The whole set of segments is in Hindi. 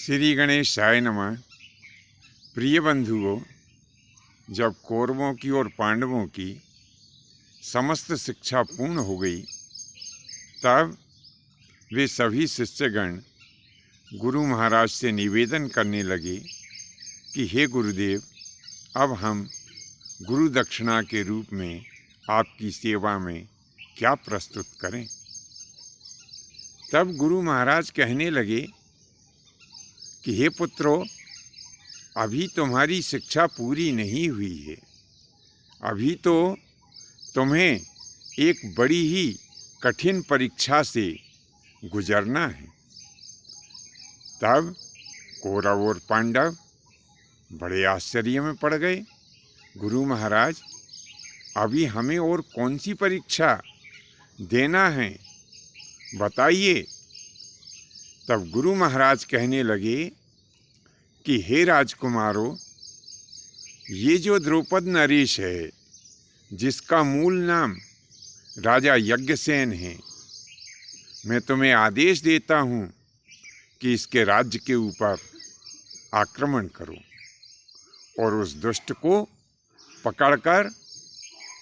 श्री गणेशाय नमः। प्रिय बंधुओं, जब कौरवों की और पांडवों की समस्त शिक्षा पूर्ण हो गई, तब वे सभी शिष्यगण गुरु महाराज से निवेदन करने लगे कि हे गुरुदेव, अब हम गुरु दक्षिणा के रूप में आपकी सेवा में क्या प्रस्तुत करें। तब गुरु महाराज कहने लगे कि हे पुत्रों, अभी तुम्हारी शिक्षा पूरी नहीं हुई है, अभी तो तुम्हें एक बड़ी ही कठिन परीक्षा से गुजरना है। तब कौरव और पांडव बड़े आश्चर्य में पड़ गए। गुरु महाराज, अभी हमें और कौन सी परीक्षा देना है, बताइए। तब गुरु महाराज कहने लगे कि हे राजकुमारों, ये जो द्रौपद नरेश है, जिसका मूल नाम राजा यज्ञसेन है, मैं तुम्हें आदेश देता हूँ कि इसके राज्य के ऊपर आक्रमण करो और उस दुष्ट को पकड़कर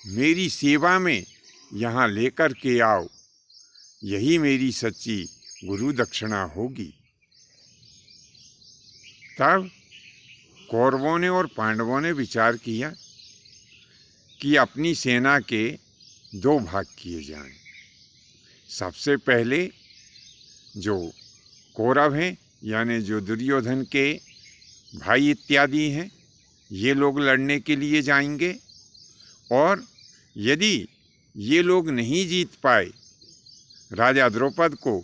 मेरी सेवा में यहाँ लेकर के आओ। यही मेरी सच्ची गुरु दक्षिणा होगी। तब कौरवों ने और पांडवों ने विचार किया कि अपनी सेना के दो भाग किए जाएं। सबसे पहले जो कौरव हैं, यानी जो दुर्योधन के भाई इत्यादि हैं, ये लोग लड़ने के लिए जाएंगे, और यदि ये लोग नहीं जीत पाए राजा द्रौपद को,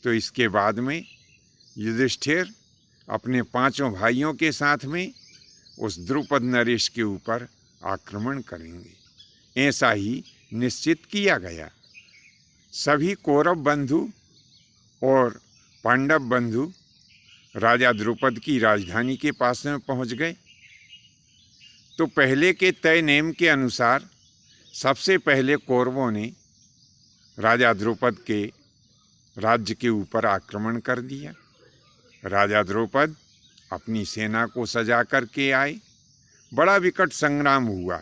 तो इसके बाद में युधिष्ठिर अपने पांचों भाइयों के साथ में उस द्रौपद नरेश के ऊपर आक्रमण करेंगे। ऐसा ही निश्चित किया गया। सभी कौरव बंधु और पांडव बंधु राजा द्रौपद की राजधानी के पास में पहुंच गए। तो पहले के तय नेम के अनुसार सबसे पहले कौरवों ने राजा द्रौपद के राज्य के ऊपर आक्रमण कर दिया। राजा द्रौपद अपनी सेना को सजा करके आए। बड़ा विकट संग्राम हुआ,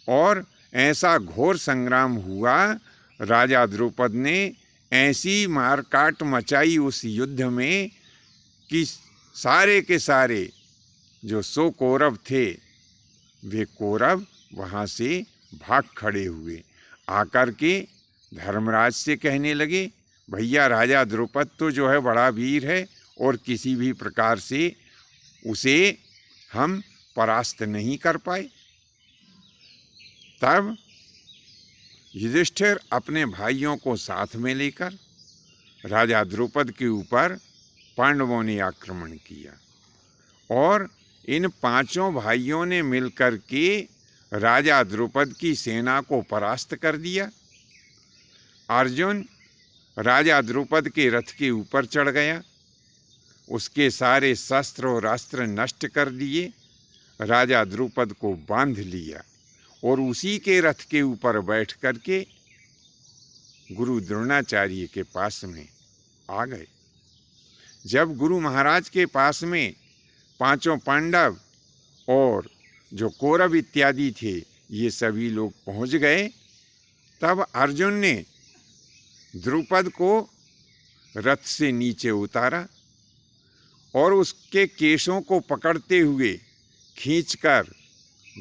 और ऐसा घोर संग्राम हुआ, राजा द्रौपद ने ऐसी मारकाट मचाई उस युद्ध में कि सारे के सारे जो 100 कौरव थे, वे कौरव वहाँ से भाग खड़े हुए। आकर के धर्मराज से कहने लगे, भैया, राजा द्रौपद तो जो है बड़ा वीर है, और किसी भी प्रकार से उसे हम परास्त नहीं कर पाए। तब युधिष्ठिर अपने भाइयों को साथ में लेकर राजा द्रौपद के ऊपर पांडवों ने आक्रमण किया, और इन पांचों भाइयों ने मिलकर के राजा द्रौपद की सेना को परास्त कर दिया। अर्जुन राजा द्रौपद के रथ के ऊपर चढ़ गया, उसके सारे शस्त्र और अस्त्र नष्ट कर दिए, राजा द्रौपद को बांध लिया, और उसी के रथ के ऊपर बैठ करके गुरु द्रोणाचार्य के पास में आ गए। जब गुरु महाराज के पास में पांचों पांडव और जो कौरव इत्यादि थे, ये सभी लोग पहुंच गए, तब अर्जुन ने द्रौपद को रथ से नीचे उतारा और उसके केशों को पकड़ते हुए खींचकर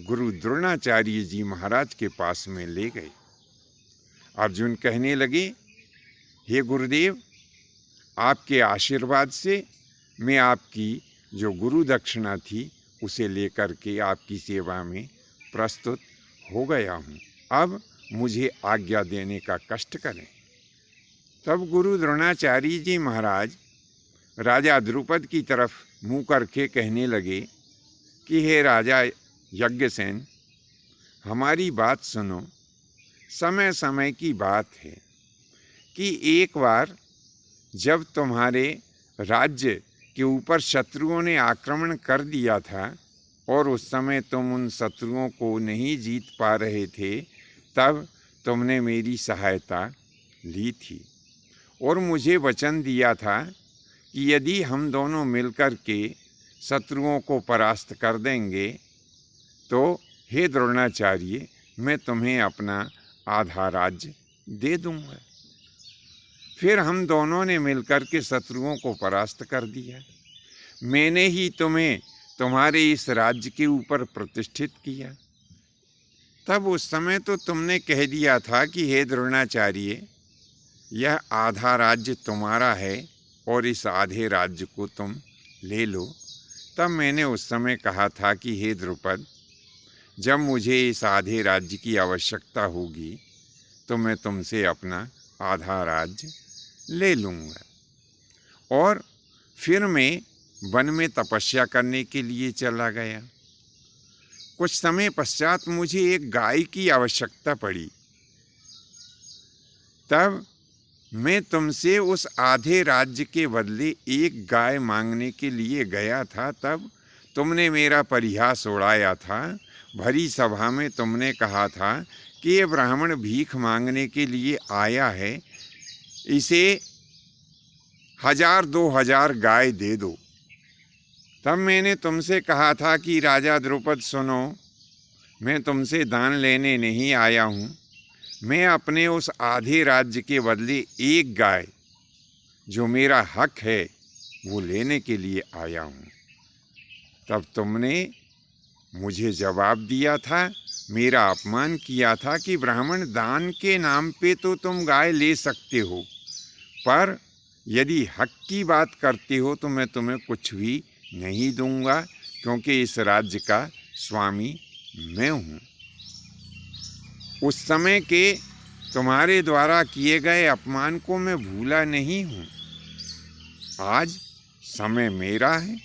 गुरु द्रोणाचार्य जी महाराज के पास में ले गए। अर्जुन कहने लगे, हे गुरुदेव, आपके आशीर्वाद से मैं आपकी जो गुरु दक्षिणा थी उसे लेकर के आपकी सेवा में प्रस्तुत हो गया हूँ। अब मुझे आज्ञा देने का कष्ट करें। तब गुरु द्रोणाचार्य जी महाराज राजा द्रौपद की तरफ मुँह करके कहने लगे कि हे राजा यज्ञसेन, हमारी बात सुनो। समय समय की बात है कि एक बार जब तुम्हारे राज्य के ऊपर शत्रुओं ने आक्रमण कर दिया था, और उस समय तुम उन शत्रुओं को नहीं जीत पा रहे थे, तब तुमने मेरी सहायता ली थी, और मुझे वचन दिया था कि यदि हम दोनों मिलकर के शत्रुओं को परास्त कर देंगे तो हे द्रोणाचार्य, मैं तुम्हें अपना आधा राज्य दे दूंगा। फिर हम दोनों ने मिलकर के शत्रुओं को परास्त कर दिया। मैंने ही तुम्हें तुम्हारे इस राज्य के ऊपर प्रतिष्ठित किया। तब उस समय तो तुमने कह दिया था कि हे द्रोणाचार्य, यह आधा राज्य तुम्हारा है और इस आधे राज्य को तुम ले लो। तब मैंने उस समय कहा था कि हे द्रुपद, जब मुझे इस आधे राज्य की आवश्यकता होगी तो मैं तुमसे अपना आधा राज्य ले लूँगा। और फिर मैं वन में तपस्या करने के लिए चला गया। कुछ समय पश्चात मुझे एक गाय की आवश्यकता पड़ी। तब मैं तुमसे उस आधे राज्य के बदले एक गाय मांगने के लिए गया था। तब तुमने मेरा परिहास उड़ाया था। भरी सभा में तुमने कहा था कि ये ब्राह्मण भीख मांगने के लिए आया है, इसे 1000-2000 गाय दे दो। तब मैंने तुमसे कहा था कि राजा द्रुपद सुनो, मैं तुमसे दान लेने नहीं आया हूँ, मैं अपने उस आधे राज्य के बदले एक गाय जो मेरा हक है वो लेने के लिए आया हूँ। तब तुमने मुझे जवाब दिया था, मेरा अपमान किया था कि ब्राह्मण दान के नाम पे तो तुम गाय ले सकते हो, पर यदि हक की बात करते हो तो मैं तुम्हें कुछ भी नहीं दूंगा, क्योंकि इस राज्य का स्वामी मैं हूँ। उस समय के तुम्हारे द्वारा किए गए अपमान को मैं भूला नहीं हूँ। आज समय मेरा है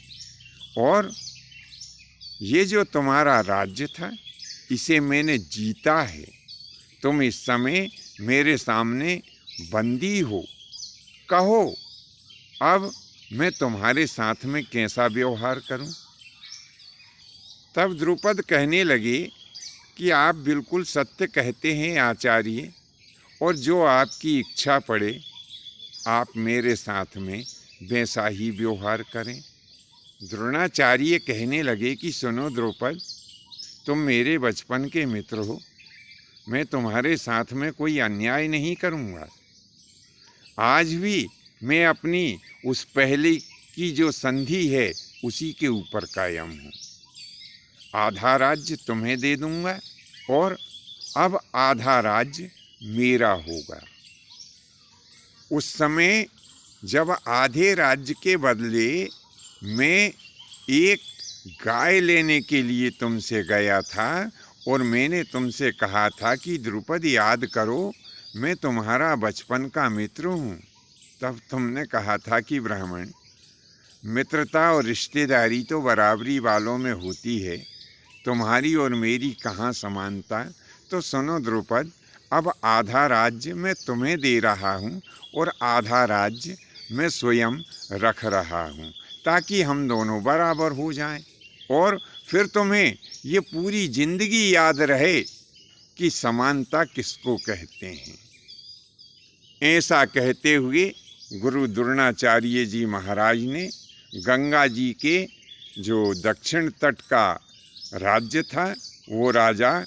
और ये जो तुम्हारा राज्य था इसे मैंने जीता है। तुम इस समय मेरे सामने बंदी हो। कहो अब मैं तुम्हारे साथ में कैसा व्यवहार करूं? तब द्रुपद कहने लगे कि आप बिल्कुल सत्य कहते हैं आचार्य, और जो आपकी इच्छा पड़े आप मेरे साथ में वैसा ही व्यवहार करें। द्रोणाचार्य कहने लगे कि सुनो द्रुपद, तुम मेरे बचपन के मित्र हो, मैं तुम्हारे साथ में कोई अन्याय नहीं करूँगा। आज भी मैं अपनी उस पहले की जो संधि है उसी के ऊपर कायम हूँ। आधा राज्य तुम्हें दे दूंगा और अब आधा राज्य मेरा होगा। उस समय जब आधे राज्य के बदले मैं एक गाय लेने के लिए तुमसे गया था और मैंने तुमसे कहा था कि द्रुपद याद करो, मैं तुम्हारा बचपन का मित्र हूँ। तब तुमने कहा था कि ब्राह्मण, मित्रता और रिश्तेदारी तो बराबरी वालों में होती है, तुम्हारी और मेरी कहाँ समानता। तो सुनो द्रुपद, अब आधा राज्य मैं तुम्हें दे रहा हूँ और आधा राज्य मैं स्वयं रख रहा हूँ, ताकि हम दोनों बराबर हो जाएं और फिर तुम्हें ये पूरी जिंदगी याद रहे कि समानता किसको कहते हैं। ऐसा कहते हुए गुरु द्रोणाचार्य जी महाराज ने गंगा जी के जो दक्षिण तट का राज्य था वो राजा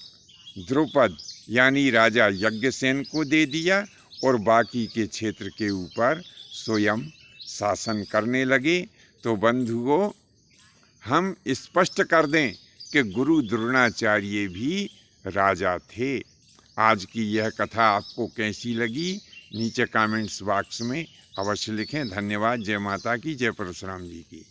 द्रुपद यानी राजा यज्ञसेन को दे दिया और बाकी के क्षेत्र के ऊपर स्वयं शासन करने लगे। तो बंधुओं, हम स्पष्ट कर दें कि गुरु द्रोणाचार्य भी राजा थे। आज की यह कथा आपको कैसी लगी नीचे कमेंट्स बॉक्स में अवश्य लिखें। धन्यवाद। जय माता की, जय परशुराम जी की।